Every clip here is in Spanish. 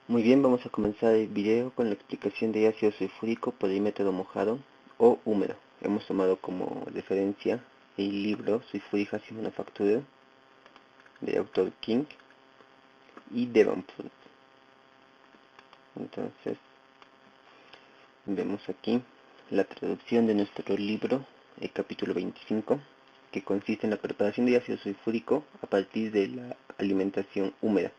Muy bien, vamos a comenzar el video con la explicación de ácido sulfúrico por el método mojado o húmedo. Hemos tomado como referencia el libro Sulfuric Acid Manufacture de autor King y Devonport. Entonces, vemos aquí la traducción de nuestro libro, el capítulo 25, que consiste en la preparación de ácido sulfúrico a partir de la alimentación húmeda,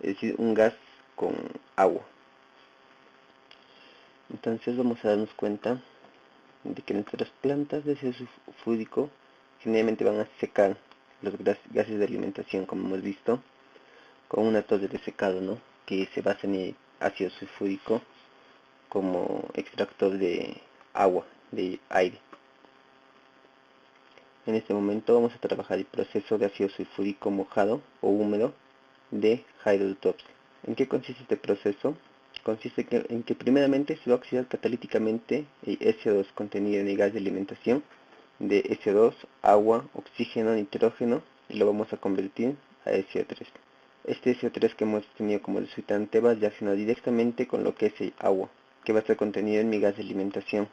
es decir, un gas con agua. Entonces vamos a darnos cuenta de que nuestras plantas de ácido sulfúrico generalmente van a secar los gases de alimentación, como hemos visto, con una torre de secado, ¿no? Que se basa en el ácido sulfúrico como extractor de agua, de aire. En este momento vamos a trabajar el proceso de ácido sulfúrico mojado o húmedo de Haedodops. ¿En qué consiste este proceso? Consiste en que primeramente se va a oxidar catalíticamente el SO2 contenido en el gas de alimentación de SO2, agua, oxígeno, nitrógeno, y lo vamos a convertir a SO3. Este SO3 que hemos tenido como resultante va a reaccionar directamente con lo que es el agua, que va a estar contenido en mi gas de alimentación,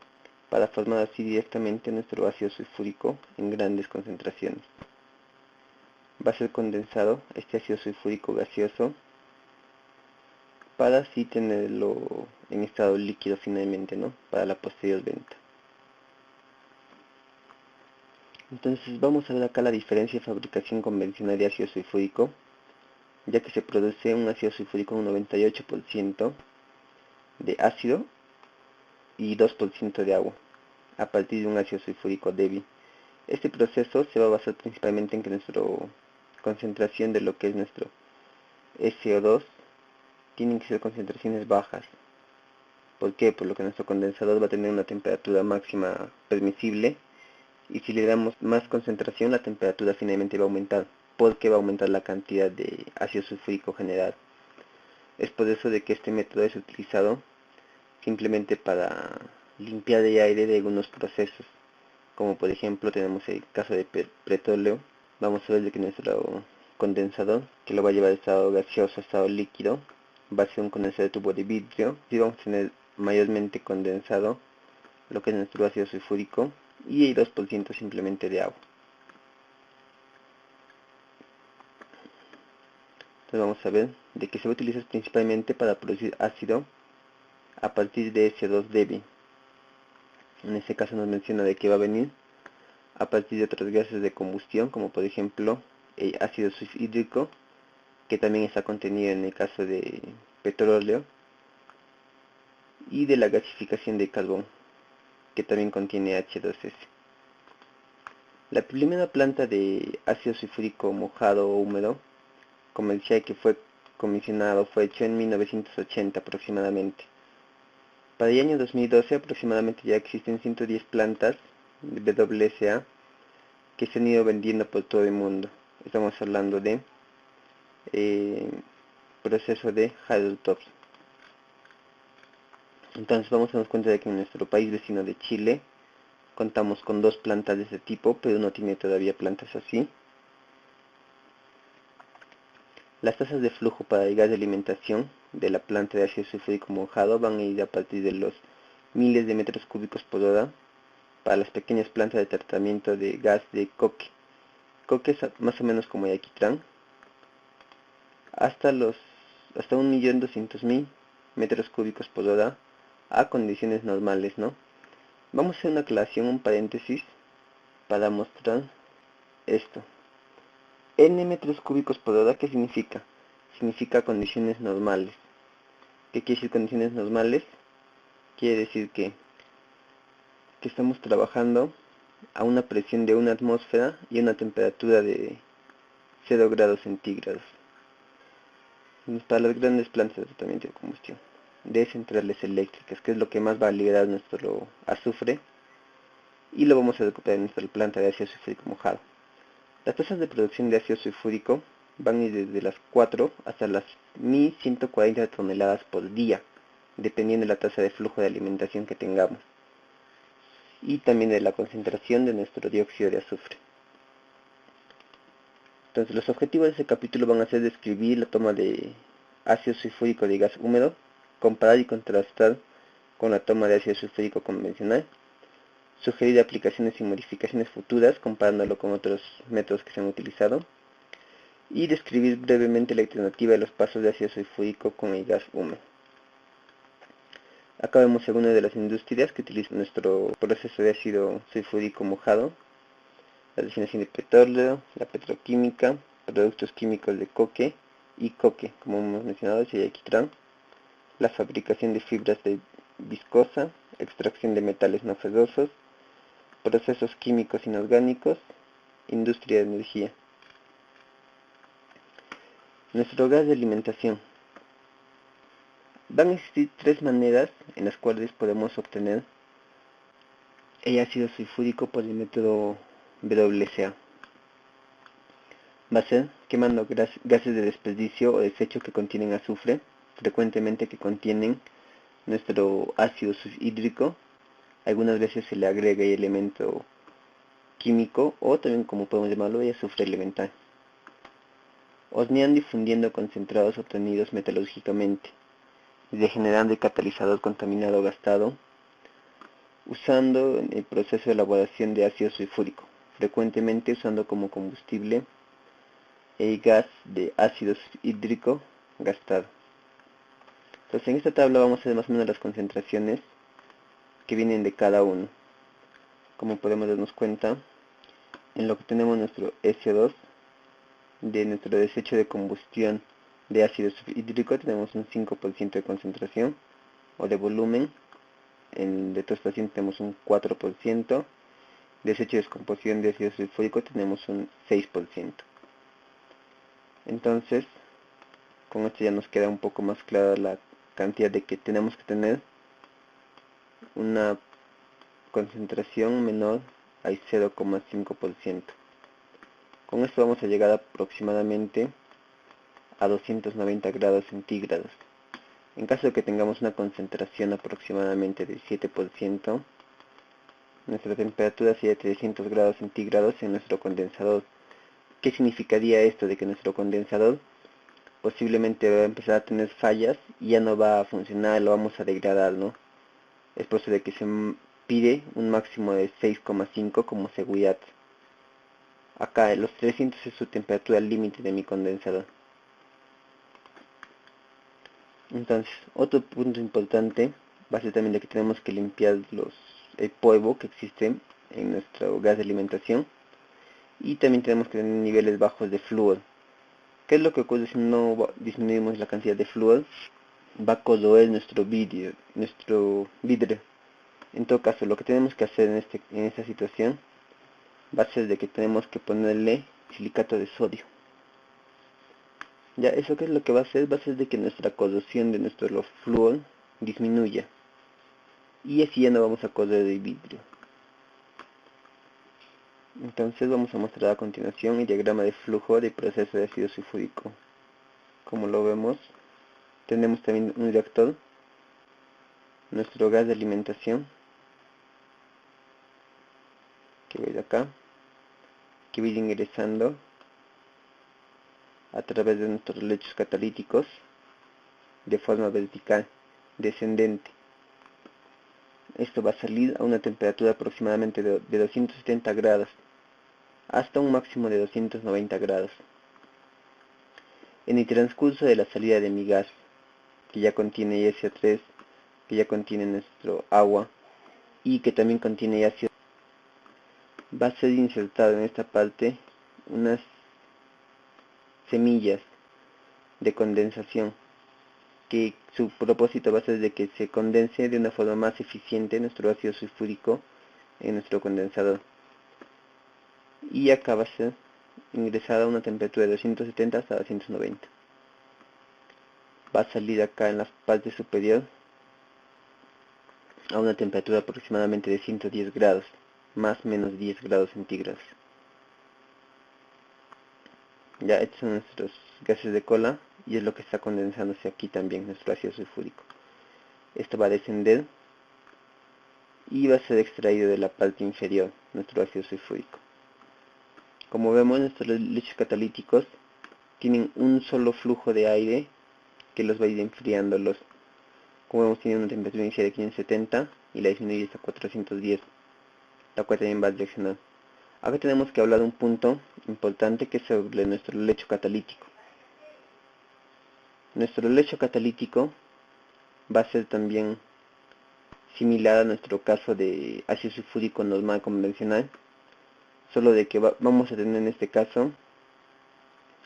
para formar así directamente nuestro ácido sulfúrico en grandes concentraciones. Va a ser condensado este ácido sulfúrico gaseoso para así tenerlo en estado líquido finalmente, ¿no? Para la posterior venta. Entonces vamos a ver acá la diferencia de fabricación convencional de ácido sulfúrico, ya que se produce un ácido sulfúrico con un 98% de ácido y 2% de agua, a partir de un ácido sulfúrico débil. Este proceso se va a basar principalmente en que nuestra concentración de lo que es nuestro SO2 tienen que ser concentraciones bajas. ¿Por qué? Por lo que nuestro condensador va a tener una temperatura máxima permisible, y si le damos más concentración la temperatura finalmente va a aumentar, porque va a aumentar la cantidad de ácido sulfúrico generado. Es por eso de que este método es utilizado simplemente para limpiar el aire de algunos procesos, como por ejemplo tenemos el caso de petróleo. Vamos a ver de que nuestro condensador, que lo va a llevar de estado gaseoso a estado líquido, va a ser un condensador de tubo de vidrio, y vamos a tener mayormente condensado lo que es nuestro ácido sulfúrico y el 2% simplemente de agua. Entonces vamos a ver de que se va a utilizar principalmente para producir ácido a partir de SO2 débil. En este caso nos menciona de que va a venir a partir de otros gases de combustión, como por ejemplo el ácido sulfhídrico, que también está contenido en el caso de petróleo, y de la gasificación de carbón, que también contiene H2S. La primera planta de ácido sulfúrico mojado o húmedo comercial que fue comisionado fue hecho en 1980 aproximadamente. Para el año 2012 aproximadamente ya existen 110 plantas de WSA que se han ido vendiendo por todo el mundo. Estamos hablando de proceso de Haedodops. Entonces vamos a darnos cuenta de que en nuestro país vecino de Chile contamos con 2 plantas de este tipo, pero no tiene todavía plantas así. Las tasas de flujo para el gas de alimentación de la planta de ácido sulfúrico mojado van a ir a partir de los miles de metros cúbicos por hora para las pequeñas plantas de tratamiento de gas de coque. Coque es más o menos como el alquitrán, hasta 1.200.000 metros cúbicos por hora a condiciones normales, ¿no? Vamos a hacer una aclaración, un paréntesis, para mostrar esto. N metros cúbicos por hora, ¿qué significa? Significa condiciones normales. ¿Qué quiere decir condiciones normales? Quiere decir que estamos trabajando a una presión de una atmósfera y una temperatura de 0 grados centígrados. Para las grandes plantas de tratamiento de combustión, de centrales eléctricas, que es lo que más va a liberar nuestro azufre, y lo vamos a recuperar en nuestra planta de ácido sulfúrico mojado. Las tasas de producción de ácido sulfúrico van a ir desde las 4 hasta las 1.140 toneladas por día, dependiendo de la tasa de flujo de alimentación que tengamos, y también de la concentración de nuestro dióxido de azufre. Entonces los objetivos de este capítulo van a ser describir la toma de ácido sulfúrico de gas húmedo, comparar y contrastar con la toma de ácido sulfúrico convencional, sugerir aplicaciones y modificaciones futuras comparándolo con otros métodos que se han utilizado, y describir brevemente la alternativa de los pasos de ácido sulfúrico con el gas húmedo. Acá vemos algunas de las industrias que utilizan nuestro proceso de ácido sulfúrico mojado: la refinación de petróleo, la petroquímica, productos químicos de coque y coque, como hemos mencionado, sería alquitrán, la fabricación de fibras de viscosa, extracción de metales no ferrosos, procesos químicos inorgánicos, industria de energía. Nuestro gas de alimentación. Van a existir tres maneras en las cuales podemos obtener el ácido sulfúrico por el método WCA. Va a ser quemando gases de desperdicio o desecho que contienen azufre, frecuentemente que contienen nuestro ácido hídrico. Algunas veces se le agrega el elemento químico, o también, como podemos llamarlo, el azufre elemental. Horneando y fundiendo concentrados obtenidos metalúrgicamente, degenerando el catalizador contaminado o gastado, usando en el proceso de elaboración de ácido sulfúrico, frecuentemente usando como combustible el gas de ácido hídrico gastado. Entonces, en esta tabla vamos a ver más o menos las concentraciones que vienen de cada uno. Como podemos darnos cuenta, en lo que tenemos nuestro SO2, de nuestro desecho de combustión de ácido hídrico, tenemos un 5% de concentración o de volumen. En detostación tenemos un 4%. Desecho de descomposición de ácido sulfúrico tenemos un 6%. Entonces, con esto ya nos queda un poco más clara la cantidad de que tenemos que tener una concentración menor al 0,5%. Con esto vamos a llegar aproximadamente a 290 grados centígrados. En caso de que tengamos una concentración aproximadamente del 7%, nuestra temperatura sería de 300 grados centígrados en nuestro condensador. ¿Qué significaría esto? De que nuestro condensador posiblemente va a empezar a tener fallas y ya no va a funcionar, lo vamos a degradar, ¿no? Es por eso de que se pide un máximo de 6,5 como seguridad. Acá los 300 es su temperatura límite de mi condensador. Entonces, otro punto importante va a ser también de que tenemos que limpiar el polvo que existe en nuestro gas de alimentación, y también tenemos que tener niveles bajos de flúor. ¿Qué es lo que ocurre si no disminuimos la cantidad de flúor? Va a corroer nuestro vidrio. En todo caso, lo que tenemos que hacer en esta situación va a ser de que tenemos que ponerle silicato de sodio. Ya, ¿eso qué es lo que va a hacer? Va a ser de que nuestra corrosión de nuestro flúor disminuya, y así ya no vamos a corroer el vidrio. Entonces vamos a mostrar a continuación el diagrama de flujo del proceso de ácido sulfúrico. Como lo vemos, tenemos también un reactor, nuestro gas de alimentación, que va de acá, que va ingresando a través de nuestros lechos catalíticos de forma vertical, descendente. Esto va a salir a una temperatura aproximadamente de 270 grados hasta un máximo de 290 grados. En el transcurso de la salida de mi gas, que ya contiene SO3, que ya contiene nuestro agua y que también contiene ácido, va a ser insertado en esta parte unas semillas de condensación, que su propósito va a ser de que se condense de una forma más eficiente nuestro ácido sulfúrico en nuestro condensador, y acá va a ser ingresada a una temperatura de 270 hasta 290. Va a salir acá en la parte superior a una temperatura aproximadamente de 110 grados, más o menos 10 grados centígrados. Ya, estos son nuestros gases de cola, y es lo que está condensándose aquí también, nuestro ácido sulfúrico. Esto va a descender y va a ser extraído de la parte inferior, nuestro ácido sulfúrico. Como vemos, nuestros lechos catalíticos tienen un solo flujo de aire que los va a ir enfriándolos. Como hemos tenido una temperatura inicial de 570 y la disminuye hasta 410, la cual también va a reaccionar. Acá tenemos que hablar de un punto importante que es sobre nuestro lecho catalítico. Nuestro lecho catalítico va a ser también similar a nuestro caso de ácido sulfúrico normal convencional, solo de que vamos a tener en este caso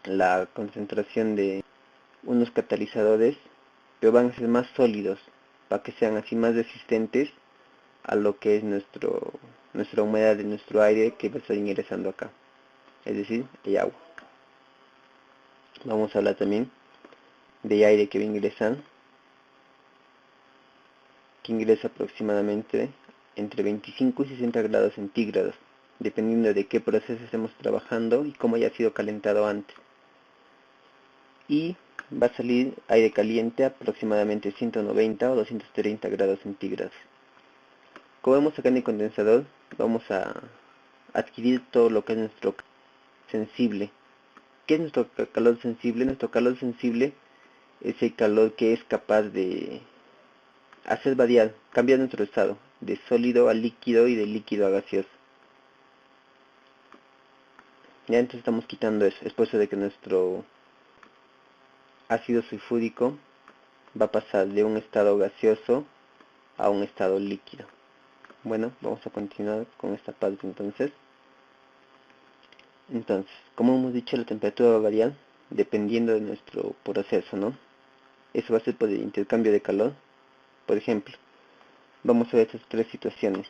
la concentración de unos catalizadores, pero van a ser más sólidos para que sean así más resistentes a lo que es nuestra humedad de nuestro aire que va a estar ingresando acá, es decir, el agua. Vamos a hablar también de aire que va a ingresar, que ingresa aproximadamente entre 25 y 60 grados centígrados, dependiendo de qué proceso estemos trabajando y cómo haya sido calentado antes. Y va a salir aire caliente a aproximadamente 190 o 230 grados centígrados. Como vemos acá en el condensador, vamos a adquirir todo lo que es nuestro sensible. ¿Qué es nuestro calor sensible? Nuestro calor sensible es el calor que es capaz de hacer variar, cambiar nuestro estado, de sólido a líquido y de líquido a gaseoso. Ya entonces estamos quitando eso, es por eso de que nuestro ácido sulfúrico va a pasar de un estado gaseoso a un estado líquido. Bueno, vamos a continuar con esta parte entonces. Entonces, como hemos dicho, la temperatura va a variar dependiendo de nuestro proceso, ¿no? Eso va a ser por el intercambio de calor. Por ejemplo, vamos a ver estas tres situaciones.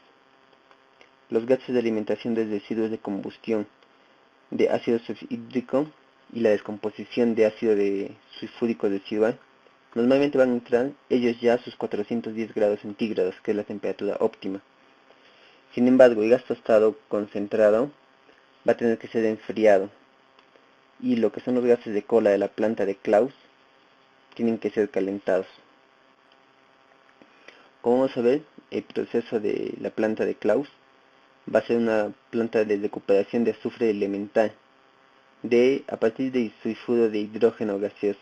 Los gases de alimentación de residuos de combustión de ácido sulfhídrico y la descomposición de ácido sulfúrico residual normalmente van a entrar ellos ya a sus 410 grados centígrados, que es la temperatura óptima. Sin embargo, el gas tostado concentrado va a tener que ser enfriado, y lo que son los gases de cola de la planta de Claus tienen que ser calentados. Como vamos a ver, el proceso de la planta de Claus va a ser una planta de recuperación de azufre elemental a partir de sulfuro de hidrógeno gaseoso,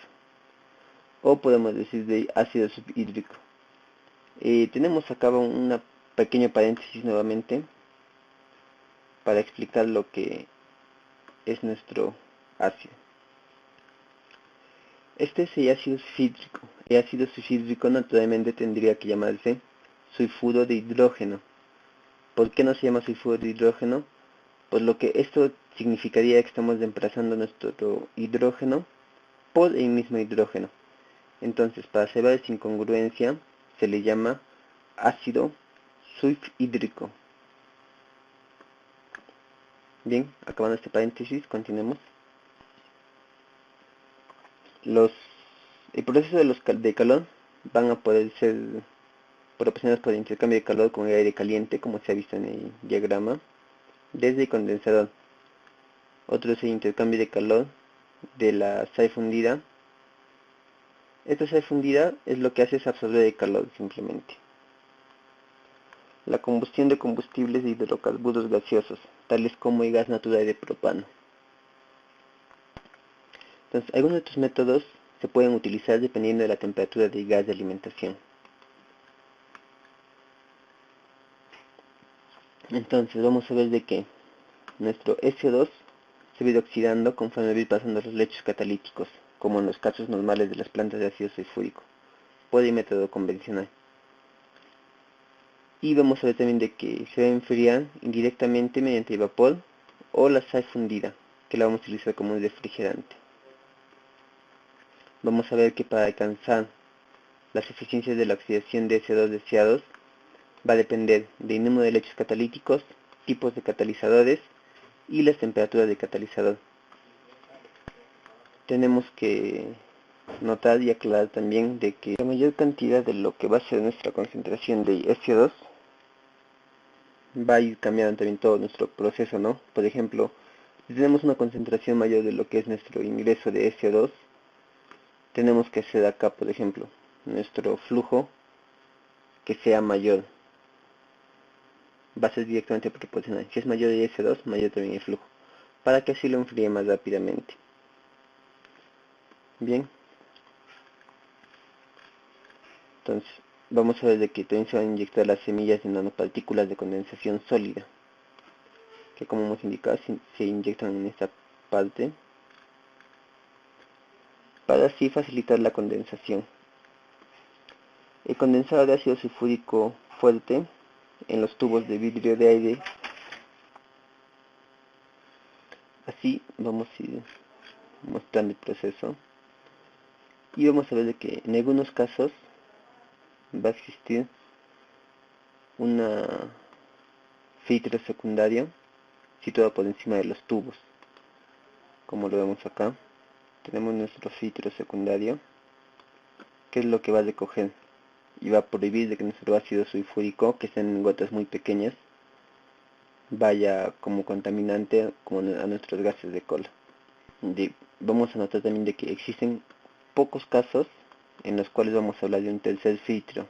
o podemos decir de ácido subhídrico. Tenemos acá una pequeño paréntesis nuevamente para explicar lo que es nuestro ácido. Este es el ácido sulfhídrico. El ácido sulfhídrico naturalmente tendría que llamarse sulfuro de hidrógeno. ¿Por qué no se llama sulfuro de hidrógeno? Pues lo que esto significaría que estamos reemplazando nuestro hidrógeno por el mismo hidrógeno. Entonces, para salvar esa incongruencia, se le llama ácido sulfhídrico. Bien, acabando este paréntesis, continuemos. El proceso de calor van a poder ser proporcionados por el intercambio de calor con el aire caliente, como se ha visto en el diagrama, desde el condensador. Otro es el intercambio de calor de la sal fundida. Esta sal fundida es lo que hace es absorber el calor simplemente. La combustión de combustibles de hidrocarburos gaseosos, tales como el gas natural de propano. Entonces, algunos de estos métodos se pueden utilizar dependiendo de la temperatura del gas de alimentación. Entonces, vamos a ver de que nuestro SO2 se va a ir oxidando conforme va a ir pasando los lechos catalíticos, como en los casos normales de las plantas de ácido sulfúrico, por el método convencional. Y vamos a ver también de que se va a enfriar indirectamente mediante el vapor o la sal fundida, que la vamos a utilizar como un refrigerante. Vamos a ver que para alcanzar las eficiencias de la oxidación de SO2 deseados va a depender del número de lechos catalíticos, tipos de catalizadores y las temperaturas del catalizador. Tenemos que notar y aclarar también de que la mayor cantidad de lo que va a ser nuestra concentración de SO2 va a ir cambiando también todo nuestro proceso, ¿no? Por ejemplo, si tenemos una concentración mayor de lo que es nuestro ingreso de SO2, tenemos que hacer acá, por ejemplo, nuestro flujo que sea mayor. Va a ser directamente proporcional. Si es mayor el S2, mayor también el flujo, para que así lo enfríe más rápidamente. Bien. Entonces, vamos a ver de que también se van a inyectar las semillas de nanopartículas de condensación sólida, que como hemos indicado se inyectan en esta parte para así facilitar la condensación. El condensador de ácido sulfúrico fuerte en los tubos de vidrio de aire. Así vamos a ir mostrando el proceso y vamos a ver de que en algunos casos va a existir una filtro secundario situado por encima de los tubos. Como lo vemos acá, tenemos nuestro filtro secundario, que es lo que va a recoger y va a prohibir de que nuestro ácido sulfúrico, que está en gotas muy pequeñas, vaya como contaminante como a nuestros gases de cola. Vamos a notar también de que existen pocos casos en los cuales vamos a hablar de un tercer filtro,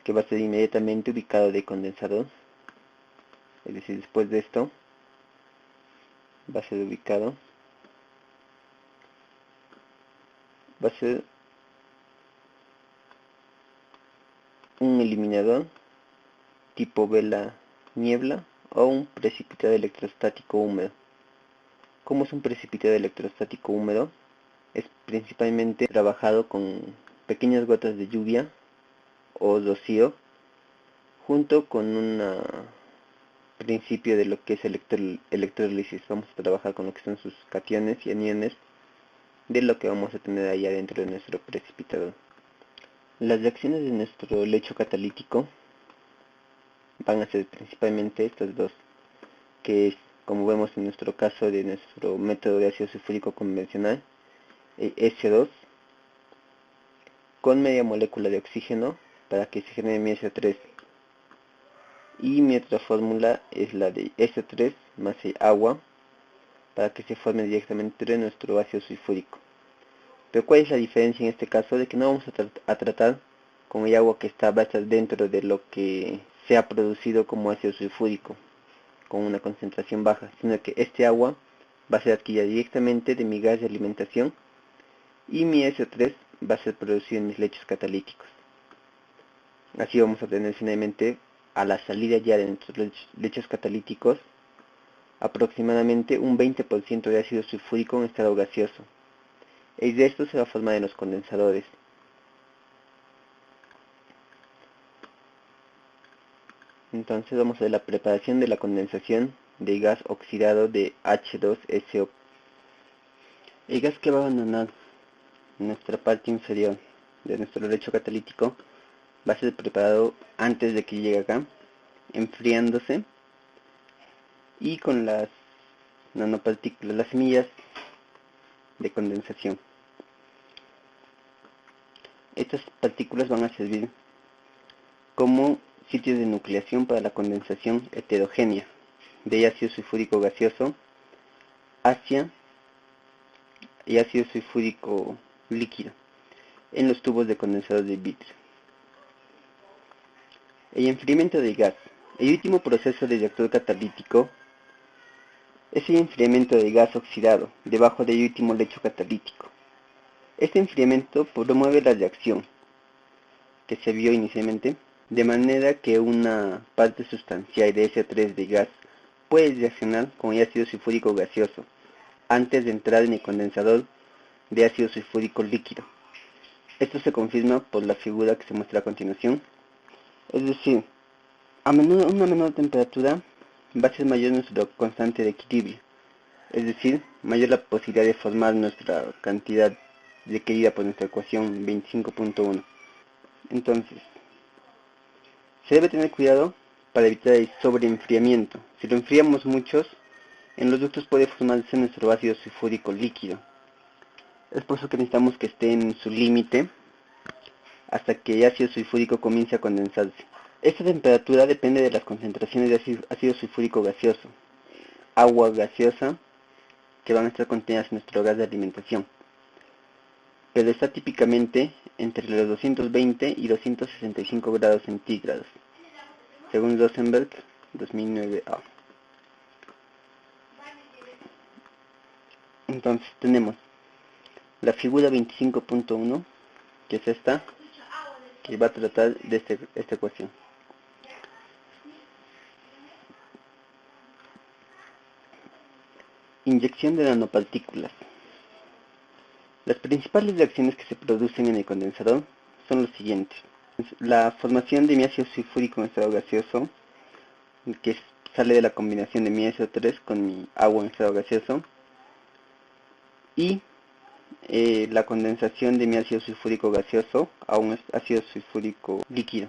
que va a ser inmediatamente ubicado de condensador. Es decir, después de esto va a ser ubicado, va a ser un eliminador tipo vela niebla o un precipitado electrostático húmedo. ¿Cómo es un precipitado electrostático húmedo? Es principalmente trabajado con pequeñas gotas de lluvia o rocío junto con un principio de lo que es electrólisis. Vamos a trabajar con lo que son sus cationes y aniones de lo que vamos a tener ahí adentro de nuestro precipitador. Las reacciones de nuestro lecho catalítico van a ser principalmente estas dos, que es, como vemos en nuestro caso de nuestro método de ácido sulfúrico convencional, S2 con media molécula de oxígeno para que se genere mi SO3, y mi otra fórmula es la de S3 más agua para que se forme directamente nuestro ácido sulfúrico. Pero ¿cuál es la diferencia en este caso? De que no vamos a tratar con el agua que está dentro de lo que se ha producido como ácido sulfúrico con una concentración baja, sino que este agua va a ser adquirida directamente de mi gas de alimentación y mi SO3 va a ser producido en mis lechos catalíticos. Así vamos a obtener finalmente a la salida ya de nuestros lechos catalíticos aproximadamente un 20% de ácido sulfúrico en estado gaseoso. Y de esto se va a formar en los condensadores. Entonces vamos a ver la preparación de la condensación de gas oxidado de H2SO. El gas que va a abandonar nuestra parte inferior de nuestro lecho catalítico va a ser preparado antes de que llegue acá, enfriándose y con las nanopartículas, las semillas de condensación. Estas partículas van a servir como sitios de nucleación para la condensación heterogénea de ácido sulfúrico gaseoso hacia y ácido sulfúrico líquido en los tubos de condensador de vidrio. El enfriamiento del gas. El último proceso de reactor catalítico es el enfriamiento del gas oxidado debajo del último lecho catalítico. Este enfriamiento promueve la reacción que se vio inicialmente, de manera que una parte sustancial de SO3 de gas puede reaccionar con el ácido sulfúrico gaseoso antes de entrar en el condensador de ácido sulfúrico líquido. Esto se confirma por la figura que se muestra a continuación. Es decir, a una menor temperatura va a ser mayor nuestra constante de equilibrio, es decir, mayor la posibilidad de formar nuestra cantidad requerida por nuestra ecuación 25.1. Entonces, se debe tener cuidado para evitar el sobreenfriamiento. Si lo enfriamos mucho, en los ductos puede formarse nuestro ácido sulfúrico líquido. Es por eso que necesitamos que esté en su límite hasta que el ácido sulfúrico comience a condensarse. Esta temperatura depende de las concentraciones de ácido sulfúrico gaseoso, agua gaseosa, que van a estar contenidas en nuestro gas de alimentación, pero está típicamente entre los 220 y 265 grados centígrados, según Rosenberg 2009A. Entonces tenemos la figura 25.1, que es esta, que va a tratar de esta ecuación. Inyección de nanopartículas. Las principales reacciones que se producen en el condensador son los siguientes. La formación de mi ácido sulfúrico en estado gaseoso, que sale de la combinación de mi SO3 con mi agua en estado gaseoso, y la condensación de mi ácido sulfúrico gaseoso a un ácido sulfúrico líquido.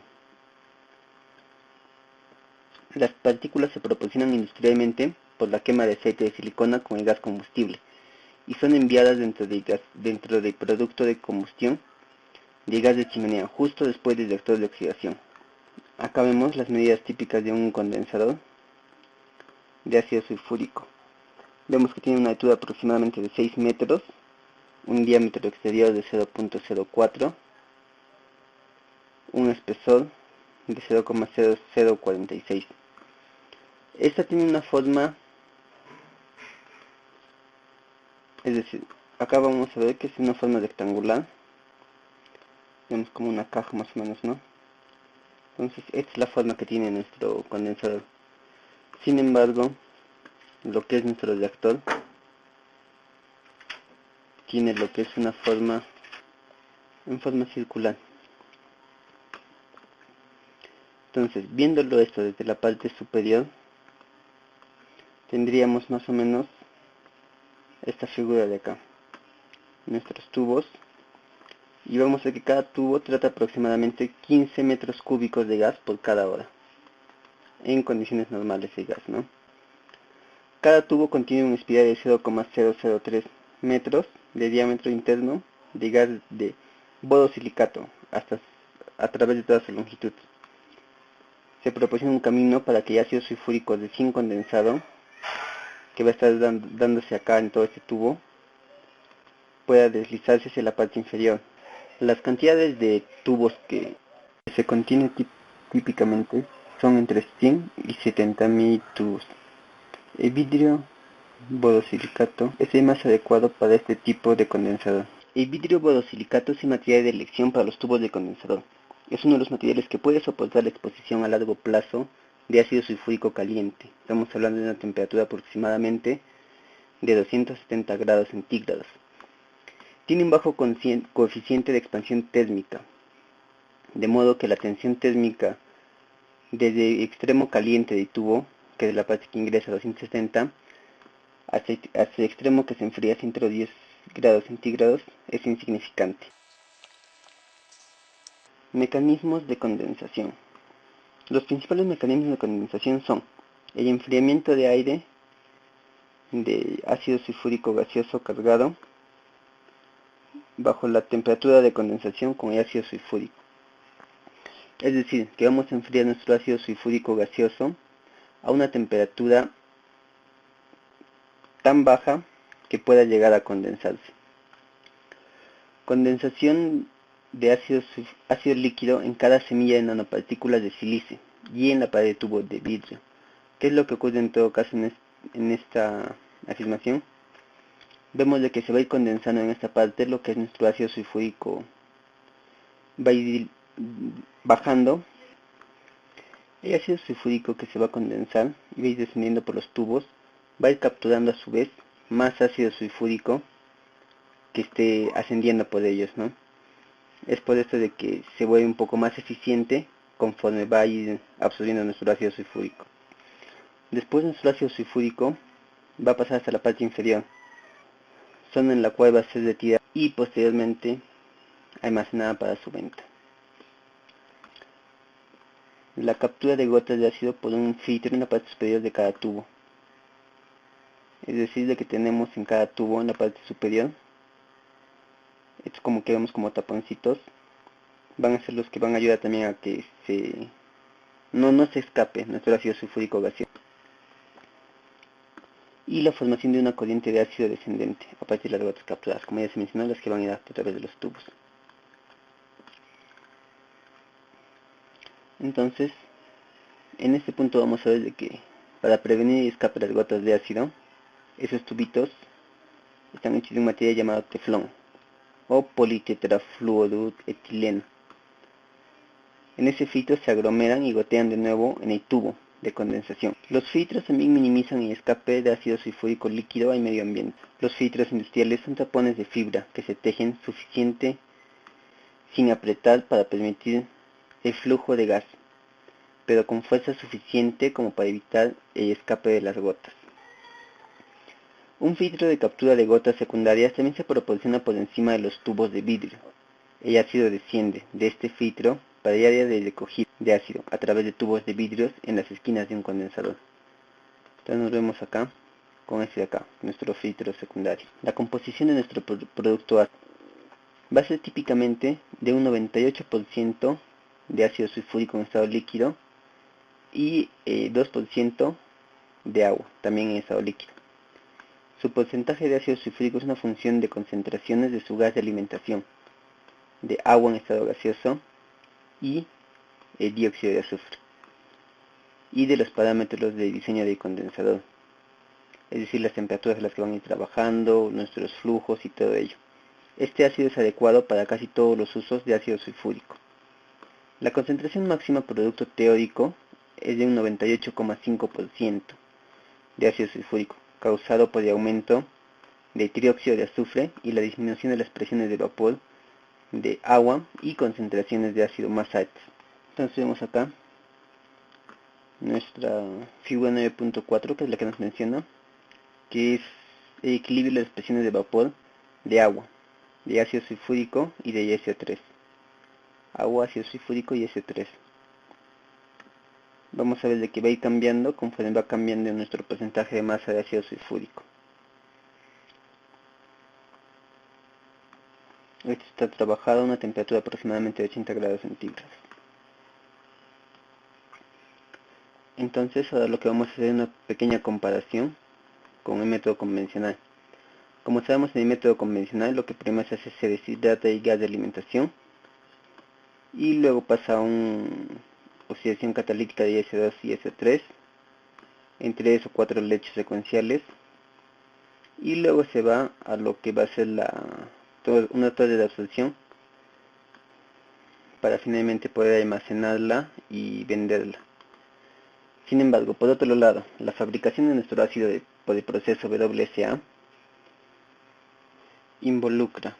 Las partículas se proporcionan industrialmente por la quema de aceite de silicona con el gas combustible y son enviadas dentro del producto de combustión de gas de chimenea justo después del reactor de oxidación. Acá vemos las medidas típicas de un condensador de ácido sulfúrico. Vemos que tiene una altura aproximadamente de 6 metros, un diámetro exterior de 0.04, un espesor de 0,0046. Esta tiene una forma, es decir, acá vamos a ver que es una forma rectangular. Vemos como una caja más o menos, ¿no? Entonces esta es la forma que tiene nuestro condensador. Sin embargo, lo que es nuestro reactor tiene lo que es una forma en forma circular. Entonces, viéndolo esto desde la parte superior, tendríamos más o menos esta figura de acá, nuestros tubos, y vamos a ver que cada tubo trata aproximadamente 15 metros cúbicos de gas por cada hora, en condiciones normales de gas, ¿no? Cada tubo contiene una espiral de 0,003 metros de diámetro interno de gas de borosilicato hasta a través de toda su longitud. Se proporciona un camino para que el ácido sulfúrico recién condensado, que va a estar dándose acá en todo este tubo, pueda deslizarse hacia la parte inferior. Las cantidades de tubos que se contiene típicamente son entre 100 y 70.000 tubos. El vidrio borosilicato es el más adecuado para este tipo de condensador. El vidrio borosilicato es el material de elección para los tubos de condensador. Es uno de los materiales que puede soportar la exposición a largo plazo de ácido sulfúrico caliente. Estamos hablando de una temperatura aproximadamente de 270 grados centígrados. Tiene un bajo coeficiente de expansión térmica, de modo que la tensión térmica desde el extremo caliente del tubo, que es la parte que ingresa a 270, hacia el extremo que se enfría a 110 grados centígrados, es insignificante. Mecanismos de condensación. Los principales mecanismos de condensación son el enfriamiento de aire de ácido sulfúrico gaseoso cargado bajo la temperatura de condensación con el ácido sulfúrico. Es decir, que vamos a enfriar nuestro ácido sulfúrico gaseoso a una temperatura tan baja que pueda llegar a condensarse. Condensación de ácido líquido en cada semilla de nanopartículas de sílice y en la pared de tubo de vidrio. ¿Qué es lo que ocurre en todo caso en esta afirmación? Vemos de que se va a ir condensando en esta parte lo que es nuestro ácido sulfúrico, va a ir bajando. El ácido sulfúrico que se va a condensar y va a ir descendiendo por los tubos va a ir capturando a su vez más ácido sulfúrico que esté ascendiendo por ellos, ¿no? Es por esto de que se vuelve un poco más eficiente conforme va a ir absorbiendo nuestro ácido sulfúrico. Después nuestro ácido sulfúrico va a pasar hasta la parte inferior, zona en la cual va a ser retirada y posteriormente almacenada para su venta. La captura de gotas de ácido por un filtro en la parte superior de cada tubo. Es decir, de que tenemos en cada tubo en la parte superior, es como que vemos como taponcitos, van a ser los que van a ayudar también a que no se escape nuestro ácido sulfúrico gaseoso. Y la formación de una corriente de ácido descendente a partir de las gotas capturadas, como ya se mencionó, las que van a ir a través de los tubos. Entonces, en este punto vamos a ver de que para prevenir el escape de las gotas de ácido, esos tubitos están hechos de un material llamado teflón o politetrafluoroetileno. En ese filtro se aglomeran y gotean de nuevo en el tubo de condensación. Los filtros también minimizan el escape de ácido sulfúrico líquido al medio ambiente. Los filtros industriales son tapones de fibra que se tejen suficiente sin apretar para permitir el flujo de gas, pero con fuerza suficiente como para evitar el escape de las gotas. Un filtro de captura de gotas secundarias también se proporciona por encima de los tubos de vidrio. El ácido desciende de este filtro para el área de recogida de ácido a través de tubos de vidrios en las esquinas de un condensador. Entonces nos vemos acá con este de acá, nuestro filtro secundario. La composición de nuestro producto va a ser típicamente de un 98% de ácido sulfúrico en estado líquido y 2% de agua, también en estado líquido. Su porcentaje de ácido sulfúrico es una función de concentraciones de su gas de alimentación, de agua en estado gaseoso y el dióxido de azufre, y de los parámetros de diseño del condensador, es decir, las temperaturas a las que van a ir trabajando, nuestros flujos y todo ello. Este ácido es adecuado para casi todos los usos de ácido sulfúrico. La concentración máxima producto teórico es de un 98,5% de ácido sulfúrico, causado por el aumento de trióxido de azufre y la disminución de las presiones de vapor de agua y concentraciones de ácido más altas. Entonces vemos acá nuestra figura 9.4, que es la que nos menciona, que es el equilibrio de las presiones de vapor de agua, de ácido sulfúrico y de SO3. Agua, ácido sulfúrico y SO3. Vamos a ver de que va a ir cambiando conforme va cambiando nuestro porcentaje de masa de ácido sulfúrico. Esto está trabajado a una temperatura aproximadamente de 80 grados centígrados. Entonces ahora lo que vamos a hacer es una pequeña comparación con el método convencional. Como sabemos, en el método convencional lo que primero se hace es se deshidrata el gas de alimentación y luego pasa a una oxidación catalítica de S2 y S3 en 3 o 4 lechos secuenciales, y luego se va a lo que va a ser una torre de absorción para finalmente poder almacenarla y venderla. Sin embargo, por otro lado, la fabricación de nuestro ácido por el proceso WSA involucra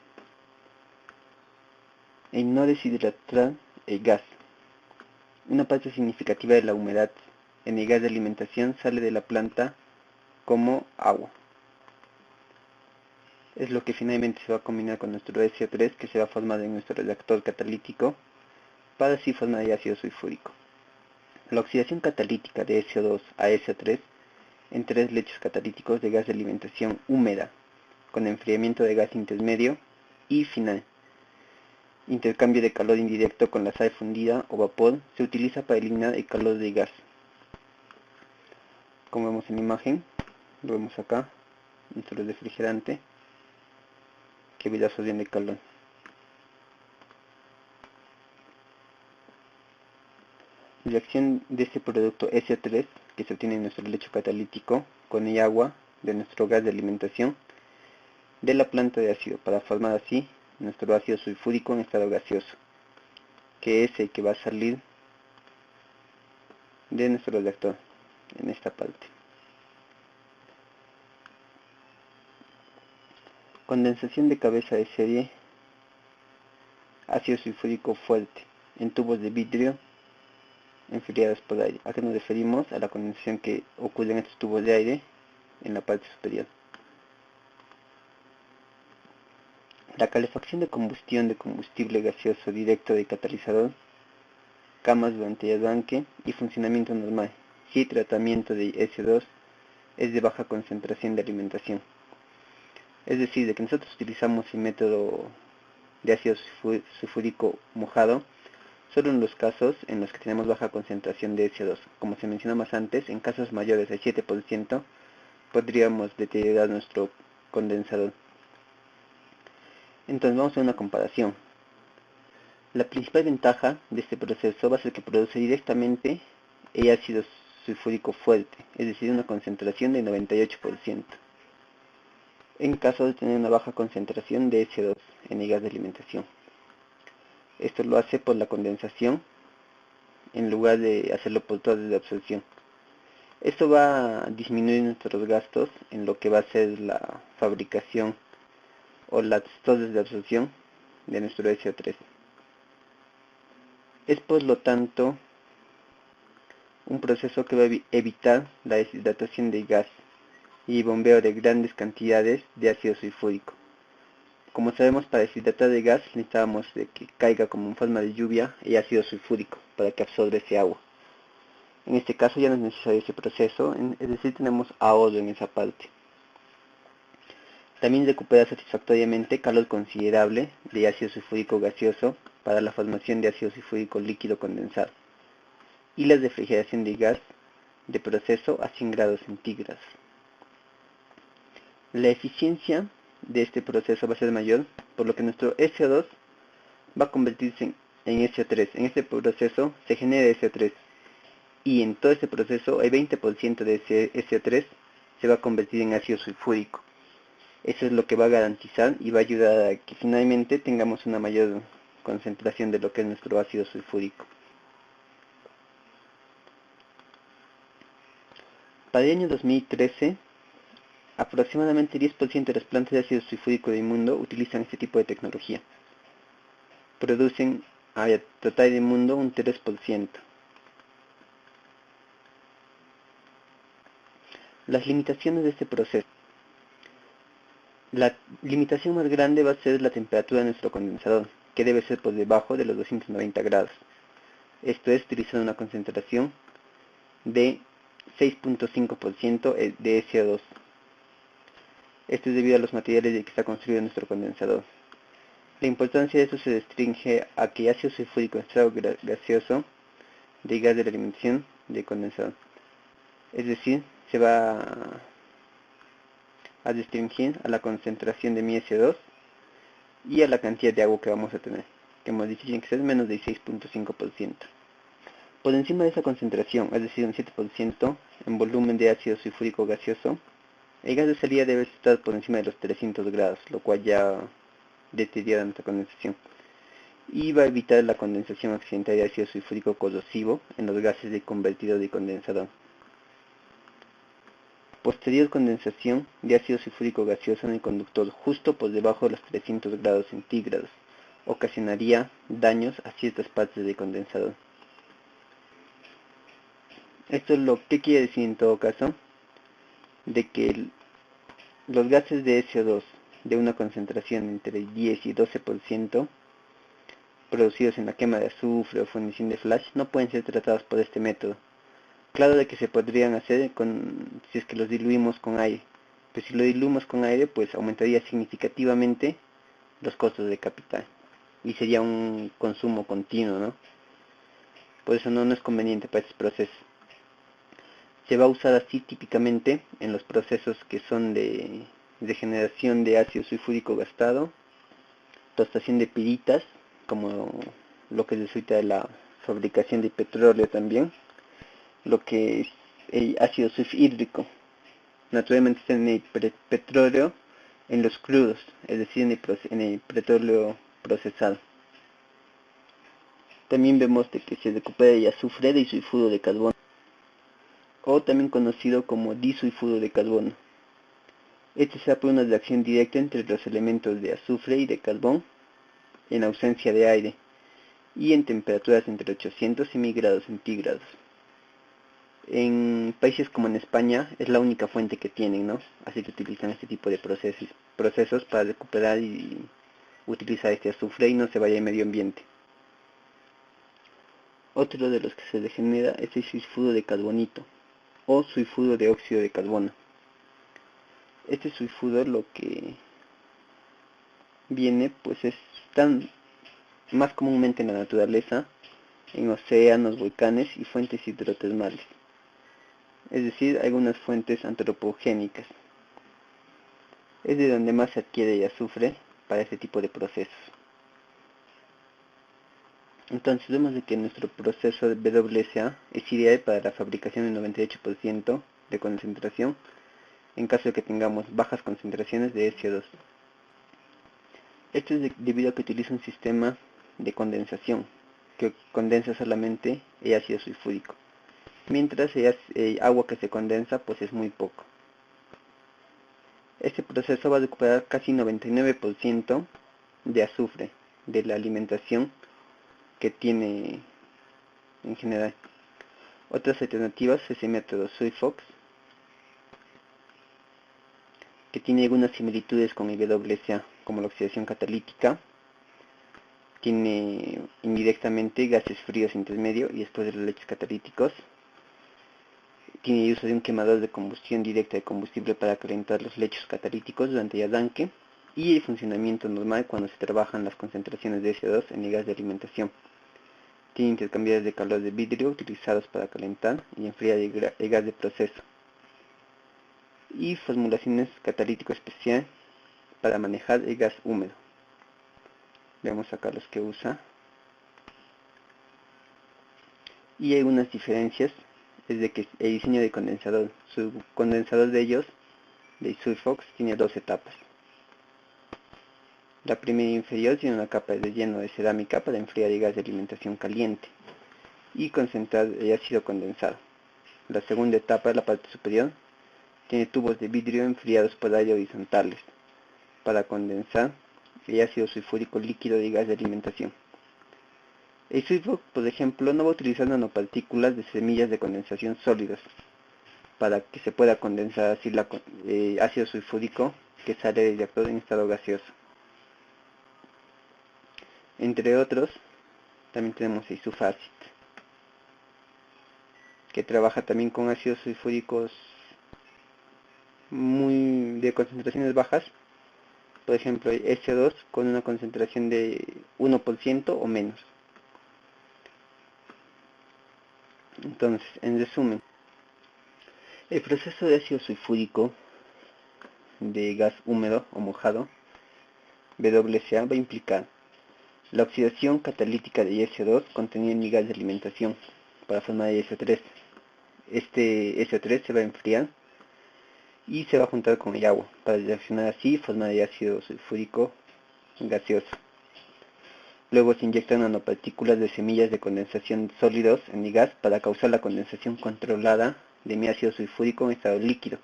el no deshidratar el gas. Una parte significativa de la humedad en el gas de alimentación sale de la planta como agua. Es lo que finalmente se va a combinar con nuestro SO3, que se va a formar en nuestro reactor catalítico para así formar el ácido sulfúrico. La oxidación catalítica de SO2 a SO3 en 3 lechos catalíticos de gas de alimentación húmeda con enfriamiento de gas intermedio y final. Intercambio de calor indirecto con la sal fundida o vapor se utiliza para eliminar el calor del gas. Como vemos en la imagen, lo vemos acá, nuestro refrigerante que va absorbiendo el calor. La reacción de este producto SO3 que se obtiene en nuestro lecho catalítico con el agua de nuestro gas de alimentación de la planta de ácido para formar así nuestro ácido sulfúrico en estado gaseoso, que es el que va a salir de nuestro reactor en esta parte. Condensación de cabeza de serie, ácido sulfúrico fuerte en tubos de vidrio enfriados por aire. ¿A qué nos referimos? A la condensación que ocurre en estos tubos de aire en la parte superior. La calefacción de combustión de combustible gaseoso directo del catalizador, camas durante el arranque y funcionamiento normal, si el tratamiento de S2 es de baja concentración de alimentación. Es decir, de que nosotros utilizamos el método de ácido sulfúrico mojado solo en los casos en los que tenemos baja concentración de S2. Como se mencionó más antes, en casos mayores del 7% podríamos deteriorar nuestro condensador. Entonces vamos a hacer una comparación. La principal ventaja de este proceso va a ser que produce directamente el ácido sulfúrico fuerte, es decir, una concentración de 98%, en caso de tener una baja concentración de S2 en el gas de alimentación. Esto lo hace por la condensación en lugar de hacerlo por torres de absorción. Esto va a disminuir nuestros gastos en lo que va a ser la fabricación o las torres de absorción de nuestro SO3. Es por lo tanto un proceso que va a evitar la deshidratación de gas y bombeo de grandes cantidades de ácido sulfúrico. Como sabemos, para deshidratar el gas necesitamos de que caiga como en forma de lluvia el ácido sulfúrico para que absorba ese agua. En este caso ya no es necesario ese proceso, es decir, tenemos ahorro en esa parte. También recupera satisfactoriamente calor considerable de ácido sulfúrico gaseoso para la formación de ácido sulfúrico líquido condensado y la refrigeración de gas de proceso a 100 grados centígrados. La eficiencia de este proceso va a ser mayor, por lo que nuestro SO2 va a convertirse en SO3. En este proceso se genera SO3 y en todo este proceso el 20% de ese SO3 se va a convertir en ácido sulfúrico. Eso es lo que va a garantizar y va a ayudar a que finalmente tengamos una mayor concentración de lo que es nuestro ácido sulfúrico. Para el año 2013, aproximadamente 10% de las plantas de ácido sulfúrico del mundo utilizan este tipo de tecnología. Producen al total del mundo un 3%. Las limitaciones de este proceso. La limitación más grande va a ser la temperatura de nuestro condensador, que debe ser por debajo de los 290 grados. Esto es utilizando una concentración de 6.5% de SO2. Esto es debido a los materiales de que está construido nuestro condensador. La importancia de esto se restringe a que ácido sulfúrico en estado gaseoso de gas de la alimentación del condensador. Es decir, se va a restringir a la concentración de mi SO2 y a la cantidad de agua que vamos a tener, que hemos dicho tiene que ser menos de 6.5%. Por encima de esa concentración, es decir, un 7% en volumen de ácido sulfúrico gaseoso, el gas de salida debe estar por encima de los 300 grados, lo cual ya deteriora nuestra condensación. Y va a evitar la condensación accidental de ácido sulfúrico corrosivo en los gases de convertidor de condensador. Posterior condensación de ácido sulfúrico gaseoso en el conductor justo por debajo de los 300 grados centígrados ocasionaría daños a ciertas partes del condensador. Esto es lo que quiere decir en todo caso, de que los gases de SO2 de una concentración entre 10 y 12% producidos en la quema de azufre o fundición de flash no pueden ser tratados por este método. Claro de que se podrían hacer si es que los diluimos con aire, pero si lo diluimos con aire pues aumentaría significativamente los costos de capital y sería un consumo continuo, ¿no? Por eso no es conveniente para estos procesos. Se va a usar así típicamente en los procesos que son de generación de ácido sulfúrico gastado, tostación de piritas, como lo que resulta de la fabricación de petróleo también, lo que es el ácido sulfhídrico. Naturalmente está en el petróleo, en los crudos, es decir, en el petróleo procesado. También vemos de que se recupera el azufre de sulfuro de carbono, o también conocido como disulfuro de carbono. Este se da por una reacción directa entre los elementos de azufre y de carbón en ausencia de aire y en temperaturas entre 800 y 1000 grados centígrados. En países como en España es la única fuente que tienen, ¿no? Así que utilizan este tipo de procesos para recuperar y utilizar este azufre y no se vaya al medio ambiente. Otro de los que se degenera es el sulfuro de carbonito o sulfuro de óxido de carbono. Este sulfuro lo que viene pues es tan más comúnmente en la naturaleza, en océanos, volcanes y fuentes hidrotermales, es decir, algunas fuentes antropogénicas. Es de donde más se adquiere el azufre para este tipo de procesos. Entonces vemos de que nuestro proceso de WSA es ideal para la fabricación del 98% de concentración en caso de que tengamos bajas concentraciones de SO2. Esto es debido a que utiliza un sistema de condensación, que condensa solamente el ácido sulfúrico, mientras el agua que se condensa pues es muy poco. Este proceso va a recuperar casi 99% de azufre de la alimentación que tiene en general. Otras alternativas es el método Sulfox, que tiene algunas similitudes con el WSA, como la oxidación catalítica. Tiene indirectamente gases fríos intermedio y después de los leches catalíticos. Tiene el uso de un quemador de combustión directa de combustible para calentar los lechos catalíticos durante el arranque, y el funcionamiento normal cuando se trabajan las concentraciones de SO2 en el gas de alimentación. Tiene intercambiadores de calor de vidrio utilizados para calentar y enfriar el gas de proceso, y formulaciones catalítico especial para manejar el gas húmedo. Veamos acá los que usa. Y hay algunas diferencias, es de que el diseño de condensador, su condensador de ellos, de Sulfox, tiene dos etapas. La primera inferior tiene una capa de relleno de cerámica para enfriar el gas de alimentación caliente y concentrar el ácido condensado. La segunda etapa, la parte superior, tiene tubos de vidrio enfriados por aire horizontales para condensar el ácido sulfúrico líquido de gas de alimentación. El Sulfox, por ejemplo, no va a utilizar nanopartículas de semillas de condensación sólidos para que se pueda condensar así el ácido sulfúrico que sale del reactor en estado gaseoso. Entre otros, también tenemos el Sulfacid, que trabaja también con ácidos sulfúricos de concentraciones bajas, por ejemplo el SO2 con una concentración de 1% o menos. Entonces, en resumen, el proceso de ácido sulfúrico de gas húmedo o mojado, WSA, va a implicar la oxidación catalítica de SO2 contenida en el gas de alimentación para formar el SO3. Este SO3 se va a enfriar y se va a juntar con el agua para reaccionar así y formar el ácido sulfúrico gaseoso. Luego se inyectan nanopartículas de semillas de condensación sólidos en el gas para causar la condensación controlada de mi ácido sulfúrico en estado líquido.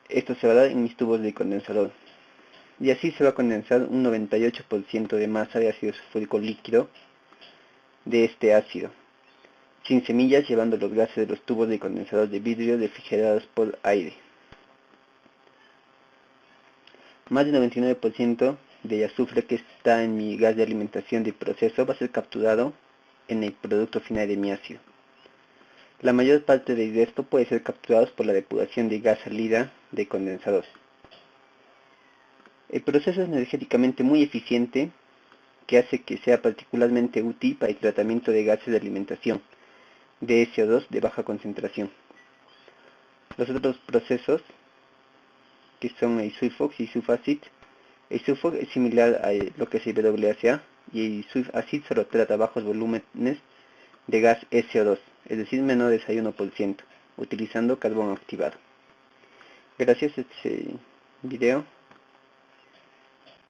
Esto se va a dar en mis tubos de condensador, y así se va a condensar un 98% de masa de ácido sulfúrico líquido de este ácido, sin semillas, llevando los gases de los tubos de condensador de vidrio refrigerados por aire. Más del 99% del azufre que está en mi gas de alimentación de proceso va a ser capturado en el producto final de mi ácido. La mayor parte de esto puede ser capturado por la depuración de gas salida de condensador. El proceso es energéticamente muy eficiente, que hace que sea particularmente útil para el tratamiento de gases de alimentación de SO2 de baja concentración. Los otros procesos, que son el Sulfox y Sulfacid, el Sulfox es similar a lo que es el WSA, y el Sulfacid solo trata bajos volúmenes de gas SO2, es decir, menores a 1%, utilizando carbón activado. Gracias a este video